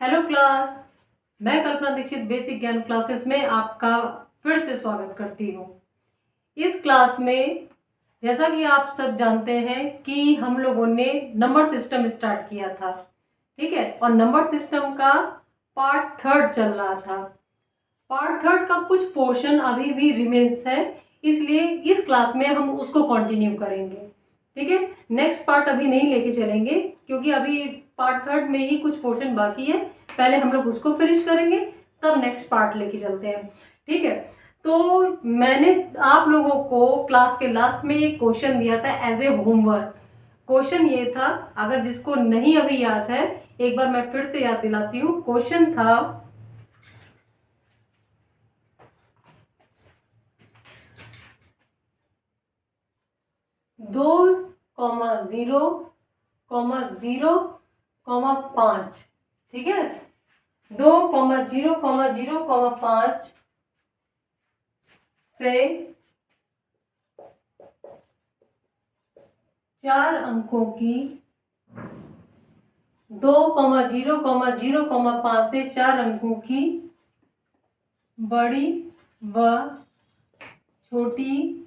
Hello class. मैं कल्पना Dixit basic ज्ञान classes में आपका फिर से स्वागत करती हूँ। इस क्लास में जैसा कि आप सब जानते हैं कि हम लोगों ने नंबर सिस्टम स्टार्ट किया था, ठीक है, और नंबर सिस्टम का पार्ट थर्ड चल रहा था। पार्ट थर्ड का कुछ पोर्शन अभी भी रिमेन्स है, इसलिए इस क्लास में हम उसको कंटिन्यू करेंगे, ठीक है। नेक्स्ट पार्ट अभी नहीं लेके चलेंगे क्योंकि अभी पार्ट थर्ड में ही कुछ पोर्शन बाकी है। पहले हम लोग उसको फिनिश करेंगे, तब नेक्स्ट पार्ट लेके चलते हैं, ठीक है। तो मैंने आप लोगों को क्लास के लास्ट में एक क्वेश्चन दिया था एज ए होमवर्क। क्वेश्चन ये था, अगर जिसको नहीं अभी याद है एक बार मैं फिर से याद दिलाती हूँ। क्वेश्चन था 2,0,0,5, ठीक है। 2,0,0,5 से 4 अंकों की 2,0,0,5 से 4 अंकों की बड़ी व छोटी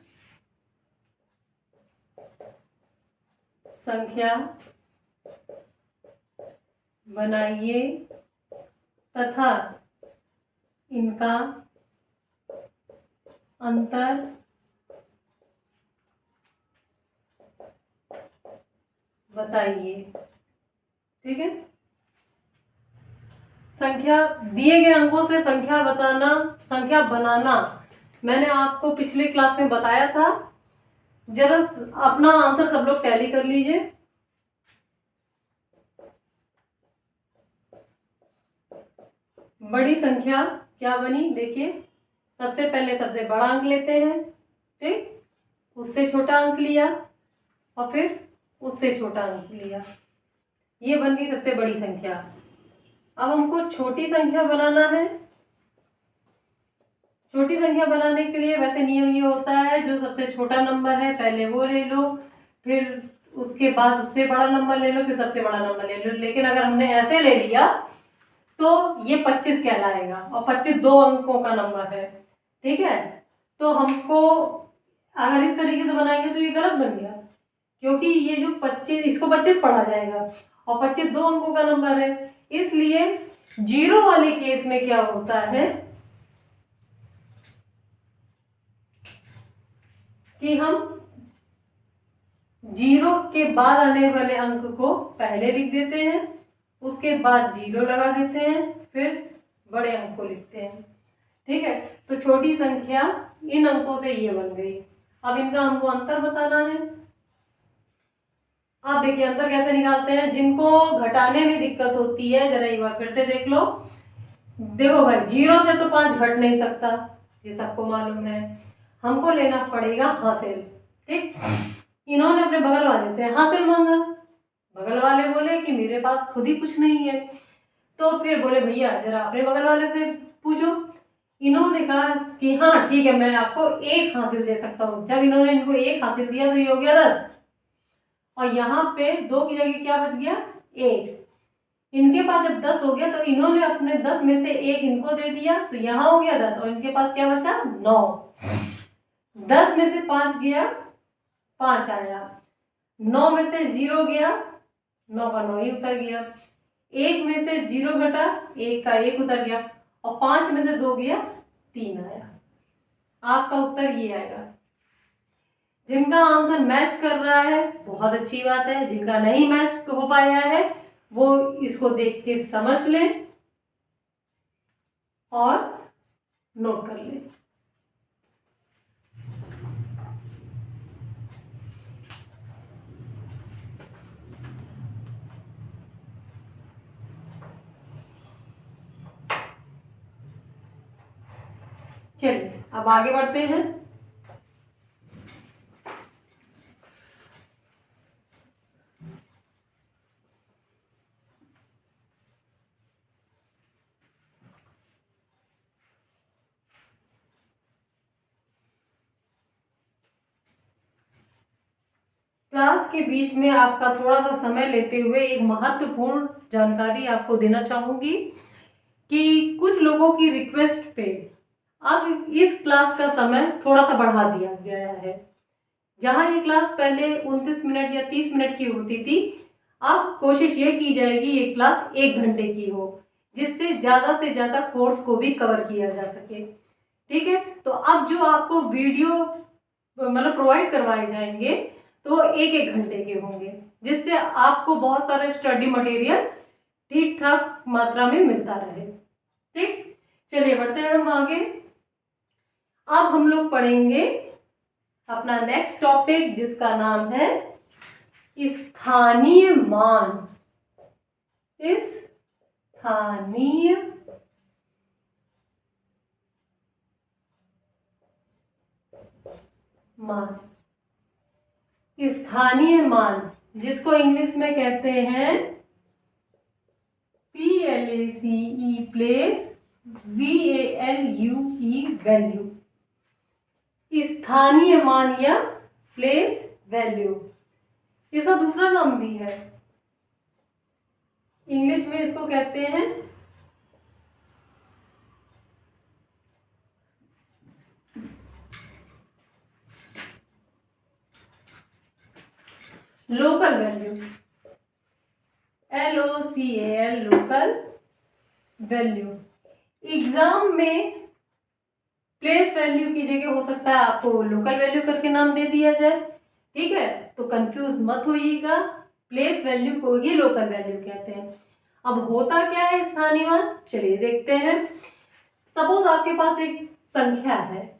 संख्या बनाइए तथा इनका अंतर बताइए, ठीक है। संख्या दिए गए अंकों से संख्या बनाना मैंने आपको पिछले क्लास में बताया था। जरा अपना आंसर सब लोग टैली कर लीजिए। बड़ी संख्या क्या बनी, देखिए। सबसे पहले सबसे बड़ा अंक लेते हैं, ठीक, उससे छोटा अंक लिया और फिर उससे छोटा अंक लिया, ये बन गई सबसे बड़ी संख्या। अब हमको छोटी संख्या बनाना है। छोटी संख्या बनाने के लिए वैसे नियम ये होता है, जो सबसे छोटा नंबर है पहले वो ले लो, फिर उसके बाद उससे बड़ा नंबर ले लो, फिर सबसे बड़ा नंबर ले लो। लेकिन अगर हमने ऐसे ले लिया तो ये 25 कहलाएगा, और 25 दो अंकों का नंबर है, ठीक है। तो हमको अगर इस तरीके से बनाएंगे तो ये गलत बन गया, क्योंकि ये जो 25, इसको 25 पढ़ा जाएगा और 25 दो अंकों का नंबर है। इसलिए जीरो वाले केस में क्या होता है कि हम जीरो के बाद आने वाले अंक को पहले लिख देते हैं, उसके बाद जीरो लगा देते हैं, फिर बड़े अंक को लिखते हैं, ठीक है। तो छोटी संख्या इन अंकों से ये बन गई। अब इनका हमको अंतर बताना है। आप देखिए अंतर कैसे निकालते हैं। जिनको घटाने में दिक्कत होती है जरा एक बार फिर से देख लो। देखो भाई, जीरो से तो 5 घट नहीं सकता, ये सबको मालूम है। हमको लेना पड़ेगा हासिल, ठीक। इन्होंने अपने बगल वाले से हासिल मांगा। बगल वाले बोले कि मेरे पास खुद ही कुछ नहीं है। तो फिर बोले भैया जरा अपने बगल वाले से पूछो। इन्होंने कहा कि हाँ ठीक है, मैं आपको 1 हासिल दे सकता हूँ। जब इन्होंने इनको 1 हासिल दिया तो ये हो गया 10, और यहाँ पे 2 की जगह क्या बच गया, 1। इनके पास जब 10 हो गया तो इन्होंने अपने 10 में से 1 इनको दे दिया, तो यहाँ हो गया 10, और इनके पास क्या बचा, 9। 10 में से 5 गया, 5 आया। 9 में से 0 गया, 9 का 9 ही उतर गया। 1 में से 0 घटा, 1 का 1 उतर गया, और 5 में से 2 गया, 3 आया। आपका उत्तर ये आएगा। जिनका आंसर मैच कर रहा है बहुत अच्छी बात है, जिनका नहीं मैच हो पाया है वो इसको देख के समझ लें और नोट कर लें। चलिए अब आगे बढ़ते हैं। क्लास के बीच में आपका थोड़ा सा समय लेते हुए एक महत्वपूर्ण जानकारी आपको देना चाहूँगी कि कुछ लोगों की रिक्वेस्ट पे अब इस क्लास का समय थोड़ा सा बढ़ा दिया गया है। जहाँ ये क्लास पहले 29 मिनट या 30 मिनट की होती थी, अब कोशिश ये की जाएगी ये क्लास 1 घंटे की हो, जिससे ज़्यादा से ज़्यादा कोर्स को भी कवर किया जा सके। ठीक है, तो अब जो आपको वीडियो मतलब प्रोवाइड करवाए जाएंगे तो 1-1 घंटे के होंगे, जिससे आपको बहुत सारा स्टडी मटेरियल ठीक ठाक मात्रा में मिलता रहे। ठीक, चलिए बढ़ते हैं हम आगे। अब हम लोग पढ़ेंगे अपना नेक्स्ट टॉपिक, जिसका नाम है स्थानीय मान। स्थानीय मान, स्थानीय मान जिसको इंग्लिश में कहते हैं PLACE, प्लेस, VALUE, वैल्यू। स्थानीय मान या प्लेस वैल्यू, इसका दूसरा नाम भी है, इंग्लिश में इसको कहते हैं local value, LOCAL, local value. Exam में प्लेस वैल्यू की जगह हो सकता है आपको लोकल वैल्यू करके नाम दे दिया जाए। ठीक है, तो कंफ्यूज मत होइएगा, प्लेस वैल्यू को ही लोकल वैल्यू कहते हैं। अब होता क्या है स्थानीय मान, चलिए देखते हैं। सपोज आपके पास एक संख्या है,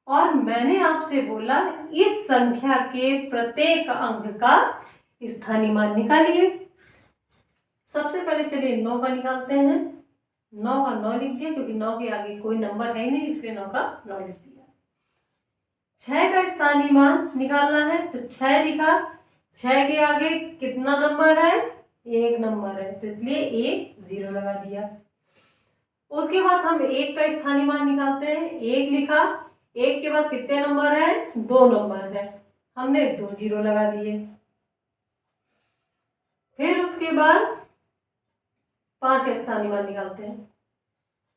और मैंने आपसे बोला इस संख्या के प्रत्येक अंक का स्थानीय मान निकालिए। सबसे पहले चलिए 9 का निकालते हैं। 9 का 9 लिख दिया, क्योंकि 9 के आगे कोई नंबर है ही नहीं, इसलिए 9 का 9 लिख दिया। 6 का स्थानीय मान निकालना है, तो 6 लिखा। 6 के आगे कितना नंबर है, 1 नंबर है, तो इसलिए 1 0 लगा दिया। उसके बाद हम 1 का स्थानीय मान निकालते हैं। 1 लिखा, 1 के बाद कितने नंबर है, 2 नंबर है, हमने 2 0 लगा दिए। फिर उसके बाद 5 का स्थानीय मान निकालते हैं।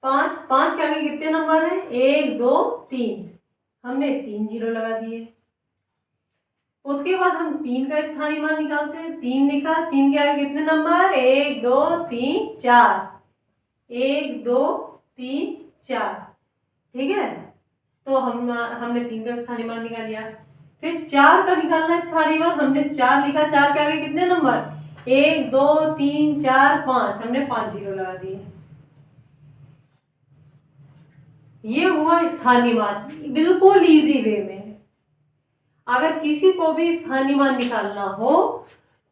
5 के आगे कितने नंबर है, 1 2 3, हमने 3 0 लगा दिए। उसके बाद हम 3 का स्थानीय मान निकालते हैं। 3 लिखा, 3 के आगे कितने नंबर, 1 2 3 4, 1 2 3 4। ठीक है, तो हमने 3 का स्थानीय मान निकाल लिया। फिर 4 का निकालना है स्थानीय मान, हमने 4 लिखा। 4 के आगे कितने नंबर, 1 2 3 4 5, हमने 5 0 लगा दिए। ये हुआ स्थानीय मान, बिल्कुल इजी वे में। अगर किसी को भी स्थानीय मान निकालना हो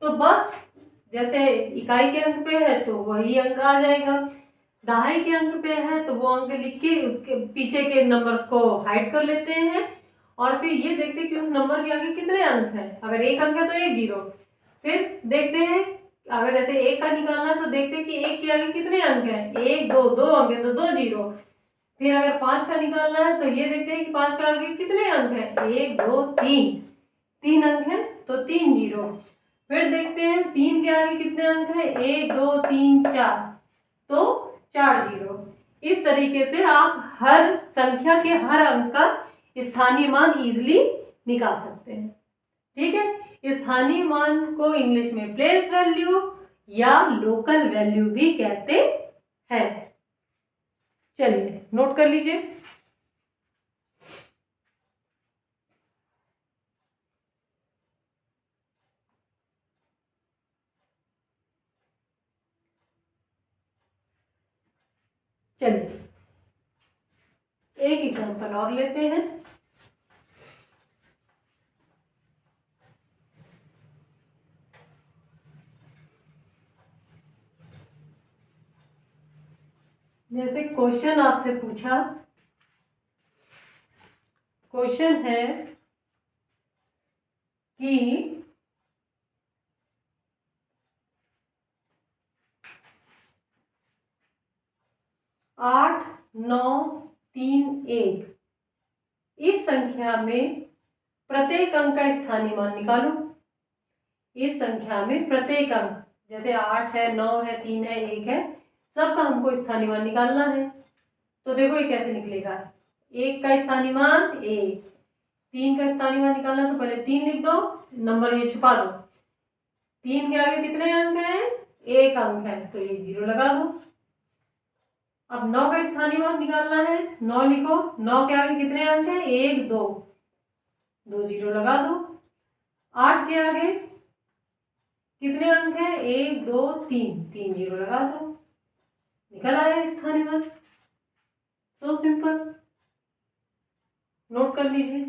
तो बस जैसे इकाई के अंक पे है तो वही अंक आ जाएगा, दहाई के अंक पे है तो वो अंक लिख के उसके पीछे के नंबर्स को हाइड कर लेते हैं, और फिर ये देखते हैं कि उस नंबर के आगे कितने अंक हैं। अगर 1 अंक है तो 1 0। फिर देखते हैं, अगर जैसे 1 का निकालना है तो देखते हैं कि 1 के आगे कितने अंक हैं, 1 2 2 अंक है तो 2 0। फिर अगर 5 का निकालना है तो ये देखते हैं कि 5 का आगे कितने अंक हैं, 1 2 3, 3 अंक है तो 3 0। फिर देखते हैं 3 के आगे कितने अंक हैं, 1 2 3 4, तो 4 0। इस तरीके से आप हर संख्या के हर अंक का स्थानीय मान इजीली निकाल सकते हैं। ठीक है, स्थानीय मान को इंग्लिश में प्लेस वैल्यू या लोकल वैल्यू भी कहते हैं। चलिए नोट कर लीजिए। चलिए एक एग्जांपल और लेते हैं। जैसे क्वेश्चन आपसे पूछा, क्वेश्चन है कि 8 9 3 1 इस संख्या में प्रत्येक अंक का स्थानीय मान निकालो। इस संख्या में प्रत्येक अंक, जैसे 8 है, 9 है, 3 है, 1 है, सबका हमको स्थानीय मान निकालना है। तो देखो ये कैसे निकलेगा। 1 का स्थानीय मान 1, 3 का स्थानीय मान निकालना, तो पहले 3 लिख दो, नंबर ये छुपा दो। 3 के आगे कितने अंक हैं? 1 अंक है, तो 1 0 लगा दो। अब 9 का स्थानीय मान निकालना है, 9 लिखो। 9 के आगे कितने अंक हैं? 1 2, 2 0 लगा दो। 8 के आगे कितने अंक हैं? 1 2 3, 3 0 लगा दो। निकल आया स्थानीय मान। तो सिंपल, नोट कर लीजिए।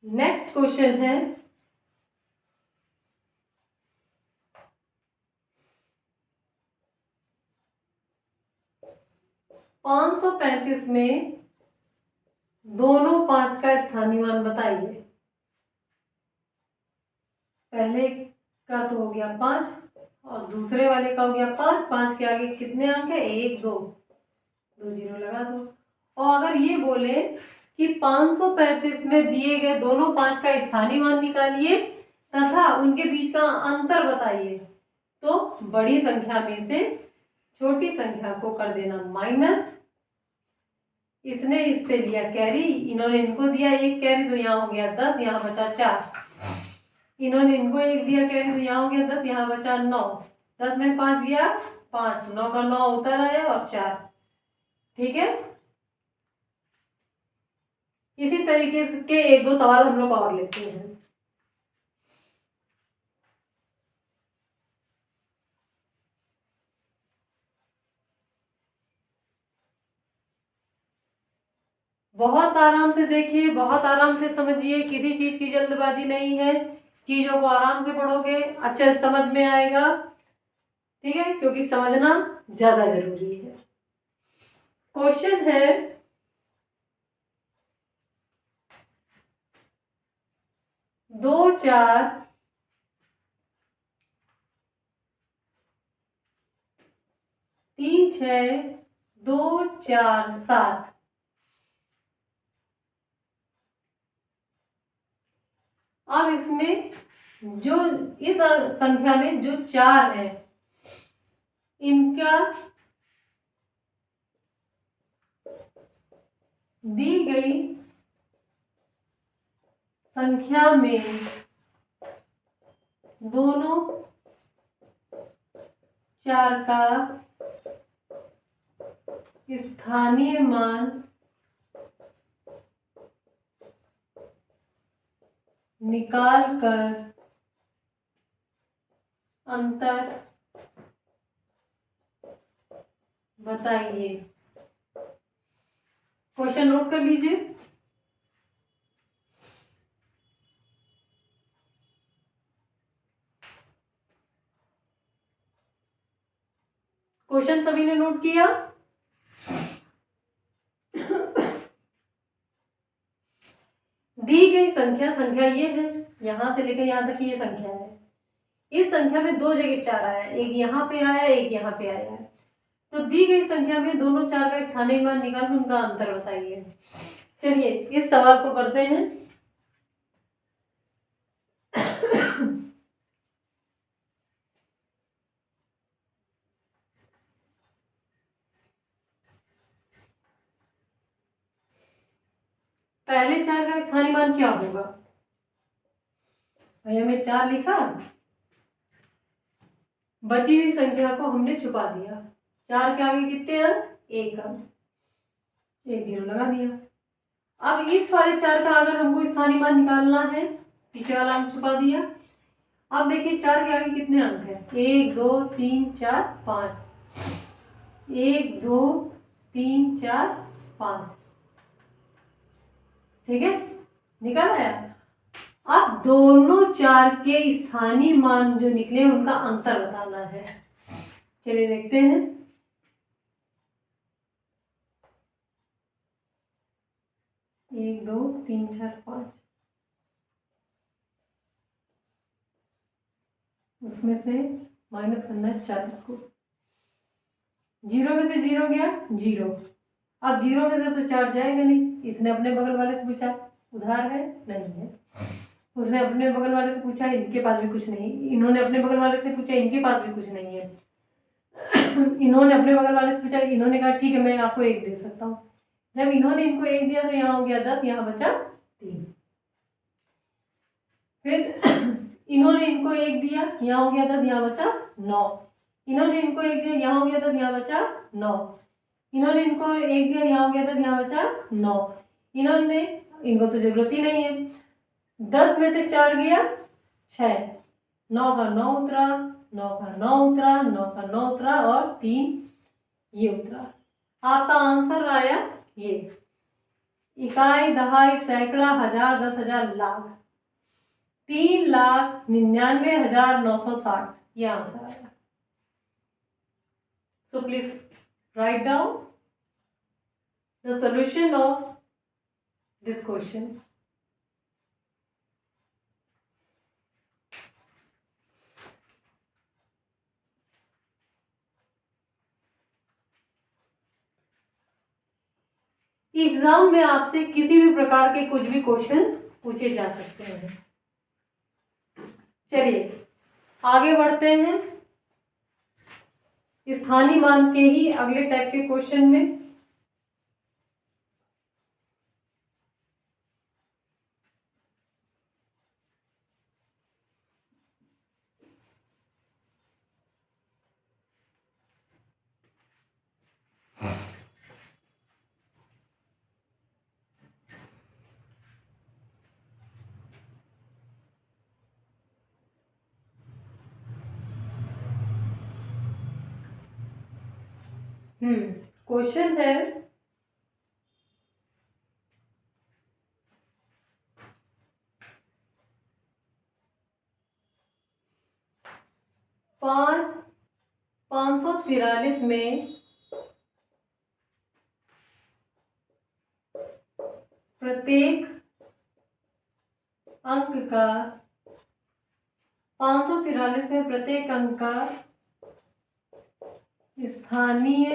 नेक्स्ट क्वेश्चन है 535 में दोनों 5 का स्थानीय मान बताइए। पहले का तो हो गया 5 और दूसरे वाले का हो गया 5। 5 के आगे कितने अंक है? 1 2, 2 0 लगा दो। और अगर ये बोले कि 535 में दिए गए दोनों 5 का स्थानीय मान निकालिए तथा उनके बीच का अंतर बताइए, तो बड़ी संख्या में से छोटी संख्या को कर देना माइनस। इसने इससे लिया कैरी, इन्होंने इनको दिया 1 कैरी, तो यहाँ हो गया 10, यहाँ बचा 4। इन्होंने इनको 1 दिया कैरी, तो यहाँ हो गया 10, यहाँ बचा 9। 10 में 5 गया 5, 9 का 9 उतर आया और 4। ठीक है। इसी तरीके के 1 2 सवाल हम लोग और लेते हैं। बहुत आराम से देखिए, बहुत आराम से समझिए, किसी चीज की जल्दबाजी नहीं है। चीजों को आराम से पढ़ोगे अच्छे से समझ में आएगा। ठीक है, क्योंकि समझना ज्यादा जरूरी है। क्वेश्चन है 2 4 3 6 2 4 7। अब इसमें जो इस संख्या में जो 4 है, इनका दी गई संख्या में दोनों 4 का स्थानीय मान निकाल कर अंतर बताइए। क्वेश्चन नोट कर लीजिए। क्वेश्चन सभी ने नोट किया? दी गई संख्या ये है, यहां से लेकर यहां तक ये संख्या है। इस संख्या में 2 जगह 4 आया, एक यहाँ पे आया, एक यहाँ पे आया है। तो दी गई संख्या में दोनों 4 का स्थानीय मान निकाल उनका अंतर बताइए। चलिए इस सवाल को करते हैं। पहले 4 का स्थानीय मान क्या होगा? भाई हमने 4 लिखा, बची हुई संख्या को हमने छुपा दिया। 4 के आगे कितने अंक? 1 अंक, 1 0 लगा दिया। अब इस वाले 4 का अगर हमको स्थानीय मान निकालना है, पीछे वाला अंक छुपा दिया। अब देखिए 4 के आगे कितने अंक है? 1 2 3 4 5, 1 2 3 4 5। ठीक है, निकल आया। अब दोनों 4 के स्थानीय मान जो निकले उनका अंतर बताना है। चलिए देखते हैं। 1 2 3 4 5, उसमें से माइनस करना है 40 को। 0 में से 0 गया 0। अब 0 में से तो 4 जाएगा नहीं। इसने अपने बगल वाले से पूछा उधार है, नहीं है। उसने अपने बगल वाले से पूछा, इनके पास भी कुछ नहीं। इन्होंने अपने बगल वाले से पूछा, इनके पास भी कुछ नहीं है। इन्होंने अपने बगल वाले से पूछा, इन्होंने कहा ठीक है मैं आपको 1 दे सकता हूँ। जब इन्होंने इनको 1 दिया तो यहाँ हो गया 10, यहाँ बचा 3। फिर इन्होंने इनको 1 दिया, यहाँ हो गया 10, यहाँ बचा 9। इन्होंने इनको 1 दिया, यहाँ हो गया 10, यहाँ बचा 9। इन्होंने इनको 1 दिया, यहाँ हो गया 10, यहाँ बचा 9। इन्होंने, इनको तो जरूरत ही नहीं है। 10 में से 4 गया 6, 9 का 9 उतरा, 9 का 9 उतरा, 9 का 9 उतरा और 3 ये उतरा। आपका आंसर आया ये। इकाई, दहाई, सैकड़ा, हजार, 10,000, लाख। 3,99,960 ये आंसर आया। So please write down the solution of this question. Exam में आपसे किसी भी प्रकार के कुछ भी क्वेश्चन पूछे जा सकते हैं। चलिए आगे बढ़ते हैं स्थानीय मान के ही अगले टाइप के क्वेश्चन में। क्वेश्चन है 543 में प्रत्येक अंक का 543 में प्रत्येक अंक का स्थानीय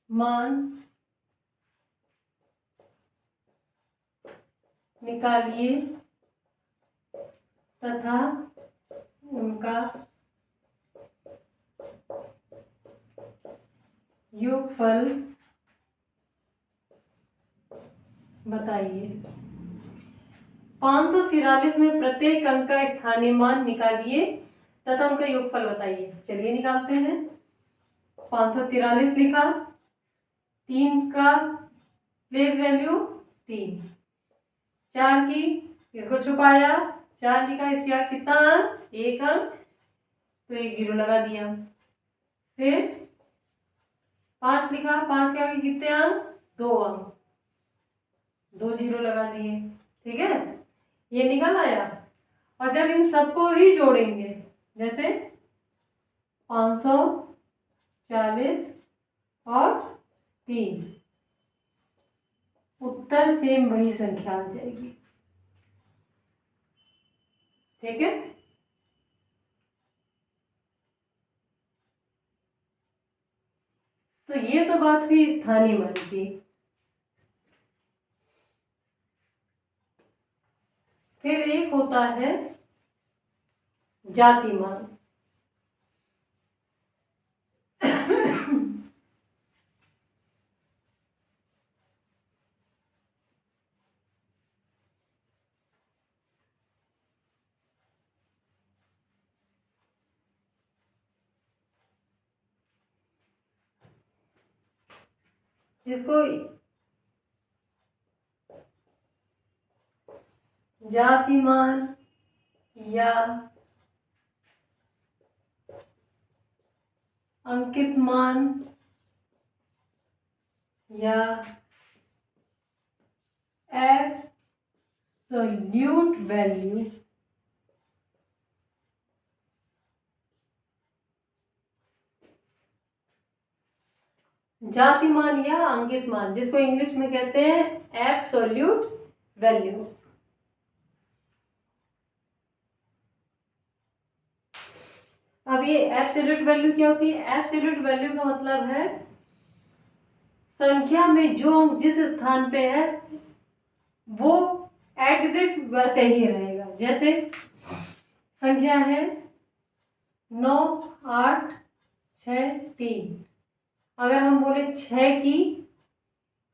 मान निकालिए तथा उनका योगफल बताइए। 543 में प्रत्येक अंक का स्थानीय मान निकालिए तथा उनका योगफल बताइए। चलिए निकालते हैं। 543 लिखा, 3 का प्लेस वैल्यू 3, 4 की इसको छुपाया, 4 लिखा, इसके कितना अंक 1 अंक, तो 1 0 लगा दिया। फिर 5 लिखा, 5 के आगे कितने अंक 2 अंक, 2 0 लगा दिए। ठीक है, ये निकल आया। और जब इन सबको ही जोड़ेंगे, जैसे 540 और 3, उत्तर सेम वही संख्या आ जाएगी। ठीक है, तो ये तो बात हुई स्थानीय मान की। फिर एक होता है जाति मान। जिसको जाति मान या अंकित मान या एब्सोल्यूट वैल्यू जातिमान या अंकित मान, जिसको इंग्लिश में कहते हैं एब्सोल्यूट वैल्यू। अब ये एब्सोल्यूट वैल्यू क्या होती है? एब्सोल्यूट वैल्यू का मतलब है संख्या में जो अंक जिस स्थान पे है वो एग्जैक्ट वैसे ही रहेगा। जैसे संख्या है 9 8 6 3, अगर हम बोले 6 की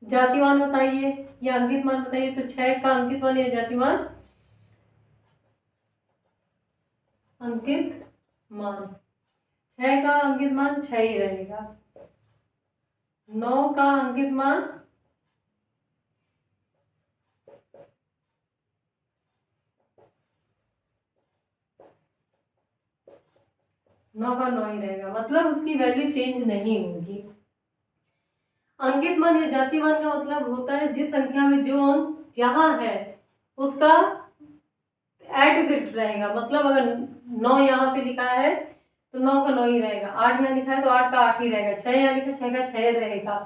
जातिमान बताइए या अंकित मान बताइए, तो 6 का अंकित मान या जातिमान अंकित मान 6 का अंकित मान 6 ही रहेगा। 9 का अंकित मान 9 का 9 ही रहेगा, मतलब उसकी वैल्यू चेंज नहीं होगी। अंकित मान या जातिमान का मतलब होता है जिस संख्या में जो अंक जहां है उसका एग्जैक्ट रहेगा। मतलब अगर 9 यहाँ पे लिखा है तो 9 का 9 ही रहेगा, 8 यहाँ लिखा है तो 8 का 8 ही रहेगा, 6 यहाँ लिखा है 6 का 6 रहेगा,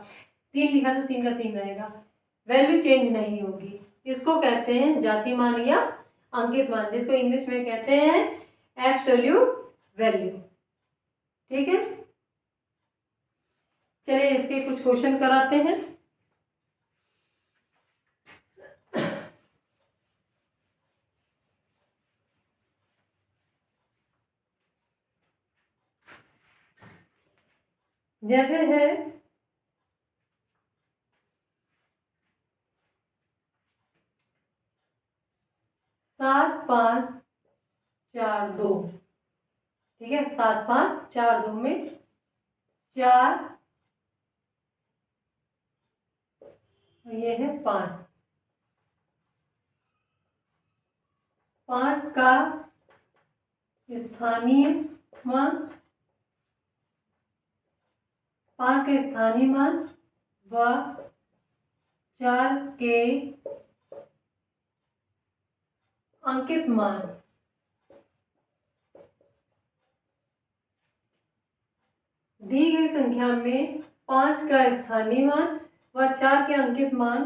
3 लिखा है तो 3 का 3 रहेगा, वैल्यू चेंज नहीं होगी। इसको कहते हैं जातिमान या अंकित मान, जिसको इंग्लिश में कहते हैं एब्सोल्यूट वैल्यू। ठीक है, चलिए इसके कुछ क्वेश्चन कराते हैं। जैसे है 7 5 4 2, ठीक है, 7 5 4 2 में 4, ये है 5, 5 का स्थानीय मान, 5 के स्थानीय मान व 4 के अंकित मान दी गई संख्या में 5 का स्थानीय मान व 4 के अंकित मान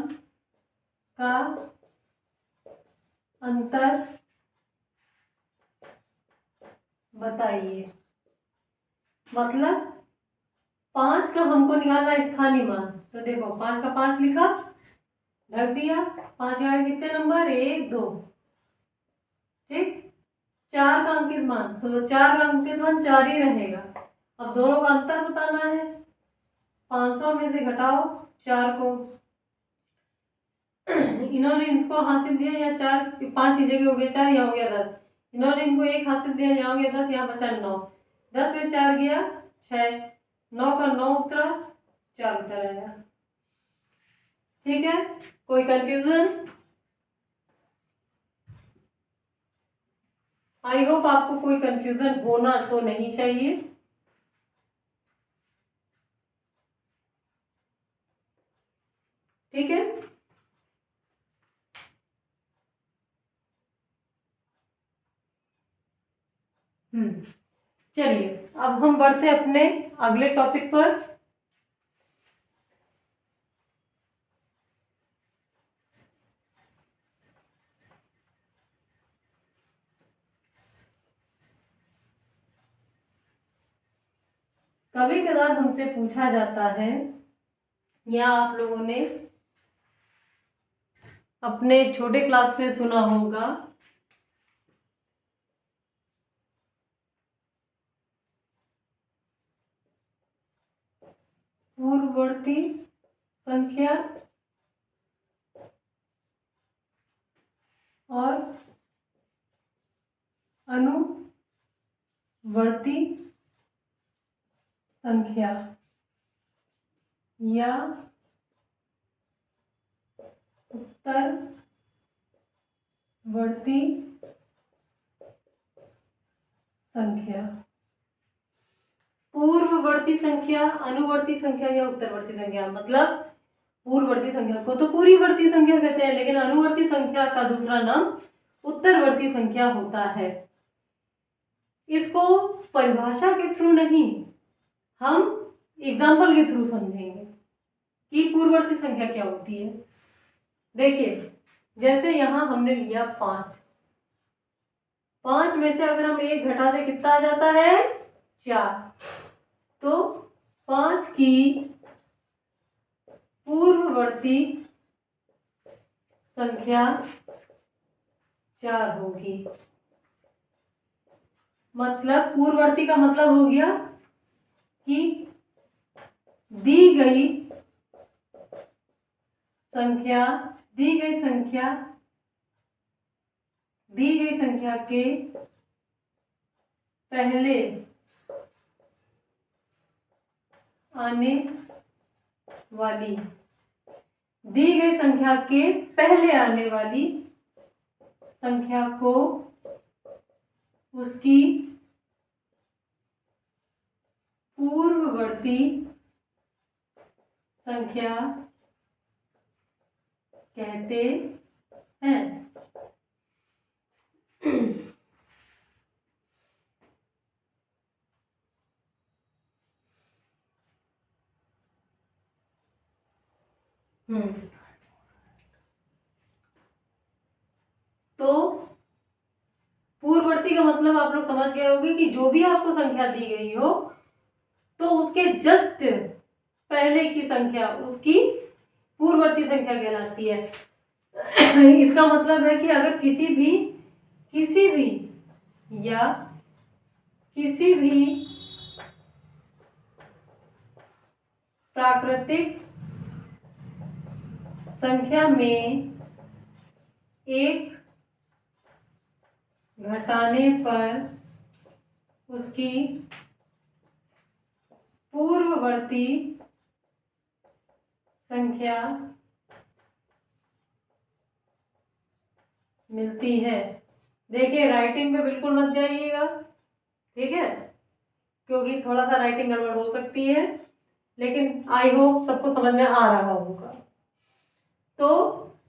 का अंतर बताइए। मतलब 5 का हमको निकालना है स्थानीय मान, तो देखो 5 का 5 लिखा, ढक दिया, 5 आए कितने नंबर 1 2, ठीक। 4 का अंकित मान, तो 4 का अंकित मान 4 ही रहेगा। अब दोनों का अंतर बताना है, 500 में से घटाओ 4 को, इन्होंने इनको हासिल दिया, या 4 5 की जगह हो गया 4, यहाँ हो गया 10, इन्होंने इनको 1 हासिल दिया, यहाँ हो गया 10, यहाँ बचा 9, 10 में 4 गया 6, 9 का 9 उतरा, 4 उतर आया। ठीक है, कोई कंफ्यूजन? आई होप आपको कोई कंफ्यूजन होना तो नहीं चाहिए। ठीक है, चलिए अब हम बढ़ते अपने अगले टॉपिक पर। कभी कदार हमसे पूछा जाता है या आप लोगों ने अपने छोटे क्लास में सुना होगा पूर्ववर्ती संख्या और अनुवर्ती संख्या या उत्तरवर्ती संख्या। पूर्ववर्ती संख्या, अनुवर्ती संख्या या उत्तरवर्ती संख्या, मतलब पूर्ववर्ती संख्या को तो पूर्ववर्ती संख्या कहते हैं, लेकिन अनुवर्ती संख्या का दूसरा नाम उत्तरवर्ती संख्या होता है। इसको परिभाषा के थ्रू नहीं, हम एग्जाम्पल के थ्रू समझेंगे। कि पूर्ववर्ती संख्या क्या होती है। देखिए, जैसे यहाँ हमने लिया 5, 5 में से अगर हम 1 घटा दे कितना आ जाता है, 4। तो 5 की पूर्ववर्ती संख्या 4 होगी। मतलब पूर्ववर्ती का मतलब हो गया कि दी गई संख्या के पहले आने वाली संख्या को उसकी पूर्ववर्ती संख्या कहते हैं। तो पूर्ववर्ती का मतलब आप लोग समझ गए होंगे कि जो भी आपको संख्या दी गई हो तो उसके जस्ट पहले की संख्या उसकी पूर्ववर्ती संख्या कहलाती है। इसका मतलब है कि अगर किसी भी प्राकृतिक संख्या में 1 घटाने पर उसकी पूर्ववर्ती संख्या मिलती है। देखिए, राइटिंग में बिल्कुल मत जाइएगा, ठीक है, क्योंकि थोड़ा सा राइटिंग गड़बड़ हो सकती है, लेकिन आई होप सबको समझ में आ रहा होगा। तो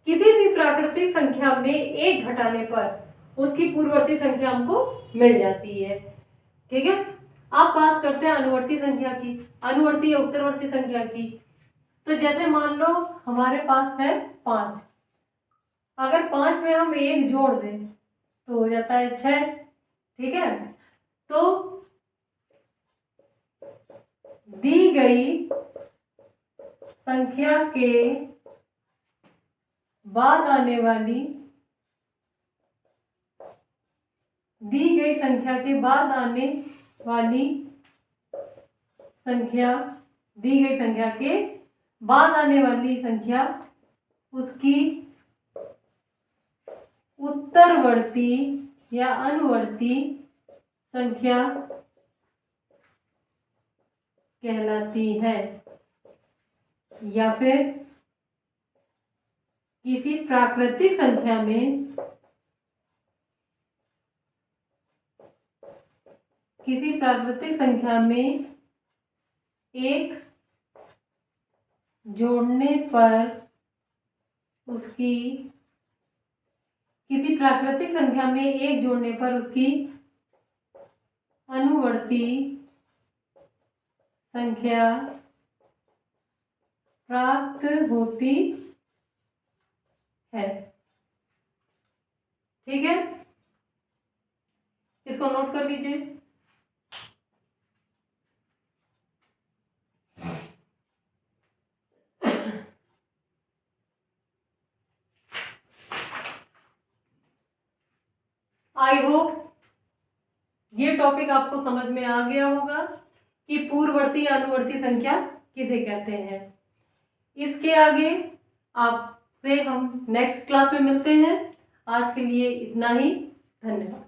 किसी भी प्राकृतिक संख्या में 1 घटाने पर उसकी पूर्ववर्ती संख्या हमको मिल जाती है, ठीक है। अब बात करते हैं अनुवर्ती संख्या की, अनुवर्ती या उत्तरवर्ती संख्या की। तो जैसे मान लो हमारे पास है 5, अगर 5 में हम 1 जोड़ दें तो हो जाता है 6, ठीक है। तो दी गई संख्या के बाद आने वाली संख्या उसकी उत्तरवर्ती या अनुवर्ती संख्या कहलाती है। या फिर किसी प्राकृतिक संख्या में 1 जोड़ने पर उसकी अनुवर्ती संख्या प्राप्त होती है, ठीक है। इसको नोट कर लीजिए। आई होप ये टॉपिक आपको समझ में आ गया होगा कि पूर्ववर्ती या अनुवर्ती संख्या किसे कहते हैं। इसके आगे आपसे हम नेक्स्ट क्लास में मिलते हैं। आज के लिए इतना ही, धन्यवाद।